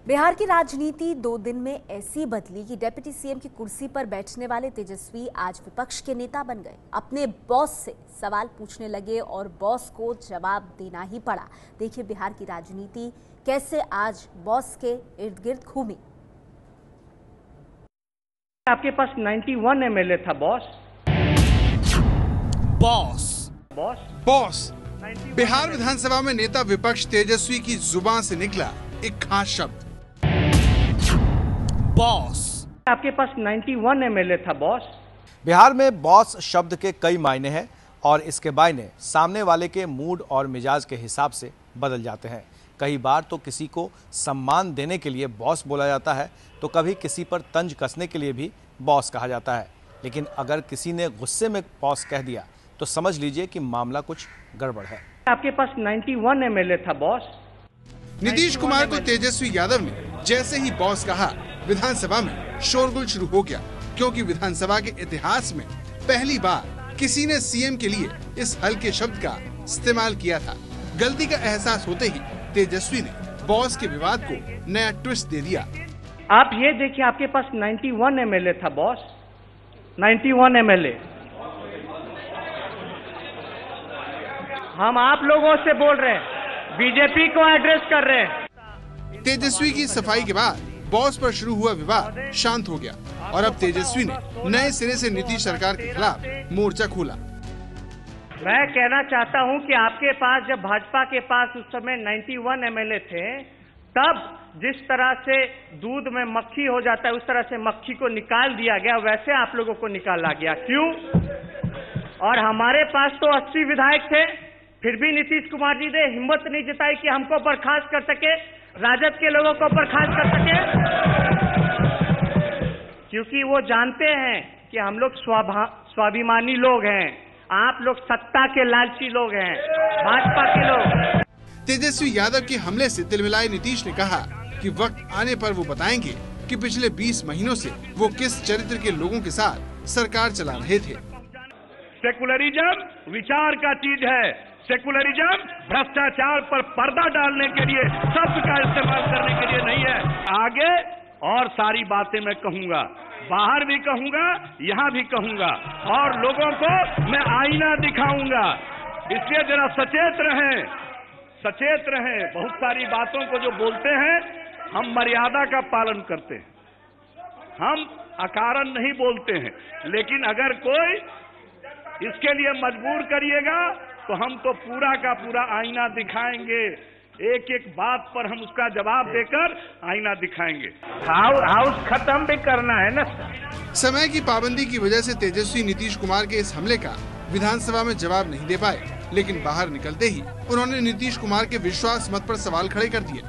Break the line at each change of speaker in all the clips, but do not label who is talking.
बिहार की राजनीति 2 दिन में ऐसी बदली कि डिप्टी सीएम की कुर्सी पर बैठने वाले तेजस्वी आज विपक्ष के नेता बन गए। अपने बॉस से सवाल पूछने लगे और बॉस को जवाब देना ही पड़ा। देखिए बिहार की राजनीति कैसे आज बॉस के इर्द गिर्द घूमी।
आपके पास 91 एमएलए था बॉस।
बिहार विधानसभा में नेता विपक्ष तेजस्वी की जुबान से निकला एक खास शब्द
बॉस।
आपके पास 91 एमएलए था बॉस।
बिहार में बॉस शब्द के कई मायने हैं और इसके मायने सामने वाले के मूड और मिजाज के हिसाब से बदल जाते हैं। कई बार तो किसी को सम्मान देने के लिए बॉस बोला जाता है, तो कभी किसी पर तंज कसने के लिए भी बॉस कहा जाता है। लेकिन अगर किसी ने गुस्से में बॉस कह दिया तो समझ लीजिए कि मामला कुछ गड़बड़ है।
आपके पास 91 एमएलए था बॉस।
नीतीश कुमार को तेजस्वी यादव ने जैसे ही बॉस कहा, विधानसभा में शोरगुल शुरू हो गया, क्योंकि विधानसभा के इतिहास में पहली बार किसी ने सीएम के लिए इस हल्के शब्द का इस्तेमाल किया था। गलती का एहसास होते ही तेजस्वी ने बॉस के विवाद को नया ट्विस्ट दे दिया।
आप ये देखिए, आपके पास 91 एमएलए था बॉस। 91 एमएलए। हम आप लोगों से बोल रहे हैं, बीजेपी को एड्रेस कर रहे हैं।
तेजस्वी की सफाई के बाद बॉस पर शुरू हुआ विवाद शांत हो गया और अब तेजस्वी ने नए सिरे से नीतीश सरकार के खिलाफ मोर्चा खोला।
मैं कहना चाहता हूं कि आपके पास जब भाजपा के पास उस समय 91 एमएलए थे, तब जिस तरह से दूध में मक्खी हो जाता है, उस तरह से मक्खी को निकाल दिया गया, वैसे आप लोगों को निकाला गया। क्यों? और हमारे पास तो 80 विधायक थे, फिर भी नीतीश कुमार जी ने हिम्मत नहीं जताई कि हमको बर्खास्त कर सके, राजद के लोगों को बर्खास्त कर सके, क्योंकि वो जानते हैं कि हम लोग स्वाभिमानी लोग हैं, आप लोग सत्ता के लालची लोग हैं, भाजपा के लोग।
तेजस्वी यादव के हमले से तिलमिलाए नीतीश ने कहा कि वक्त आने पर वो बताएंगे कि पिछले 20 महीनों से वो किस चरित्र के लोगों के साथ सरकार चला रहे थे।
सेकुलरिज्म विचार का चीज है। सेकुलरिज्म भ्रष्टाचार पर पर्दा डालने के लिए, शब्द का इस्तेमाल करने के लिए नहीं है। आगे और सारी बातें मैं कहूंगा, बाहर भी कहूंगा, यहाँ भी कहूंगा, और लोगों को मैं आईना दिखाऊंगा। इसलिए जरा सचेत रहें, सचेत रहें। बहुत सारी बातों को जो बोलते हैं, हम मर्यादा का पालन करते हैं, हम अकारण नहीं बोलते हैं। लेकिन अगर कोई इसके लिए मजबूर करिएगा तो हम तो पूरा का पूरा आईना दिखाएंगे। एक एक बात पर हम उसका जवाब देकर आईना दिखाएंगे। हाउस खत्म भी करना है ना।
समय की पाबंदी की वजह से तेजस्वी नीतीश कुमार के इस हमले का विधानसभा में जवाब नहीं दे पाए, लेकिन बाहर निकलते ही उन्होंने नीतीश कुमार के विश्वास मत पर सवाल खड़े कर दिए।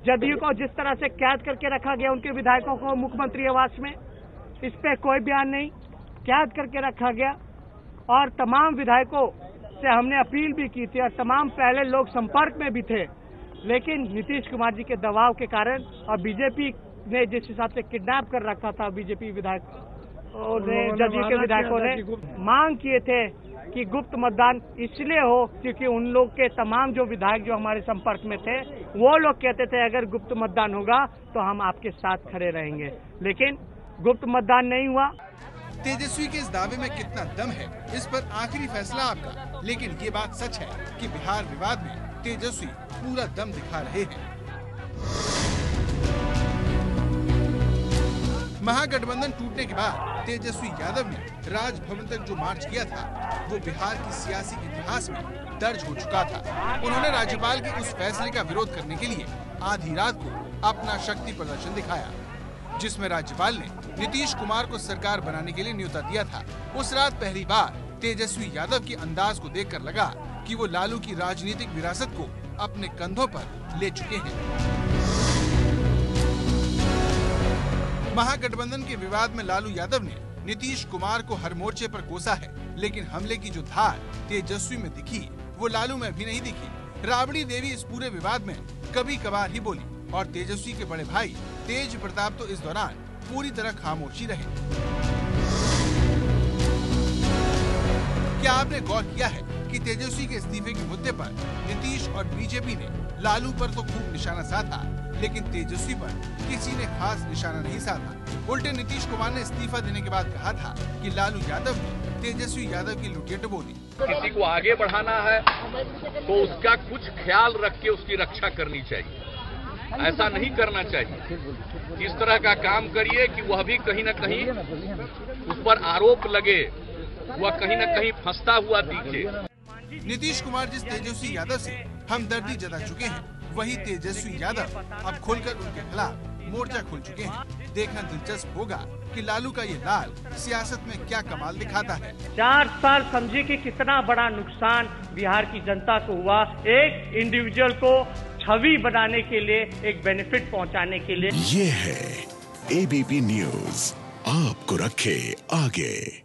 जदयू को जिस तरह से कैद करके रखा गया, उनके विधायकों को मुख्यमंत्री आवास में, इस पे कोई बयान नहीं, कैद करके रखा गया। और तमाम विधायकों से हमने अपील भी की थी और तमाम पहले लोग संपर्क में भी थे, लेकिन नीतीश कुमार जी के दबाव के कारण और बीजेपी ने जिस हिसाब से किडनैप कर रखा था, बीजेपी विधायकों ने, जदयू के विधायकों ने मांग किए थे कि गुप्त मतदान इसलिए हो क्योंकि उन लोग के तमाम जो विधायक जो हमारे संपर्क में थे, वो लोग कहते थे अगर गुप्त मतदान होगा तो हम आपके साथ खड़े रहेंगे। लेकिन गुप्त मतदान नहीं हुआ।
तेजस्वी के इस दावे में कितना दम है, इस पर आखिरी फैसला आपका। लेकिन ये बात सच है कि बिहार विवाद में तेजस्वी पूरा दम दिखा रहे हैं। महागठबंधन टूटने के बाद तेजस्वी यादव ने राजभवन तक जो मार्च किया था, वो बिहार की सियासी इतिहास में दर्ज हो चुका था। उन्होंने राज्यपाल के उस फैसले का विरोध करने के लिए आधी रात को अपना शक्ति प्रदर्शन दिखाया, जिसमें राज्यपाल ने नीतीश कुमार को सरकार बनाने के लिए न्योता दिया था। उस रात पहली बार तेजस्वी यादव के अंदाज को देखकर लगा कि वो लालू की राजनीतिक विरासत को अपने कंधों पर ले चुके हैं। महागठबंधन के विवाद में लालू यादव ने नीतीश कुमार को हर मोर्चे पर कोसा है, लेकिन हमले की जो धार तेजस्वी में दिखी, वो लालू में भी नहीं दिखी। राबड़ी देवी इस पूरे विवाद में कभी कभार ही बोली और तेजस्वी के बड़े भाई तेज प्रताप तो इस दौरान पूरी तरह खामोशी रहे। क्या आपने गौर किया है कि तेजस्वी के इस्तीफे के मुद्दे पर नीतीश और बीजेपी ने लालू पर तो खूब निशाना साधा, लेकिन तेजस्वी पर किसी ने खास निशाना नहीं साधा। उल्टे नीतीश कुमार ने इस्तीफा देने के बाद कहा था कि लालू यादव ने तेजस्वी यादव की लुटेट बोली।
किसी को आगे बढ़ाना है तो उसका कुछ ख्याल रख के उसकी रक्षा करनी चाहिए, ऐसा नहीं करना चाहिए। इस तरह का काम करिए कि वह भी कहीं न कहीं उस पर आरोप लगे, वह कहीं न कहीं फंसता हुआ दिखे।
नीतीश कुमार जिस तेजस्वी यादव से हमदर्दी जता चुके हैं, वही तेजस्वी यादव अब खुलकर उनके खिलाफ मोर्चा खोल चुके हैं। देखना दिलचस्प होगा कि लालू का ये लाल सियासत में क्या कमाल दिखाता है।
4 साल समझे कि कितना बड़ा नुकसान बिहार की जनता को हुआ, एक इंडिविजुअल को छवि बनाने के लिए, एक बेनिफिट पहुंचाने के लिए।
ये है एबीपी न्यूज़, आपको रखे आगे।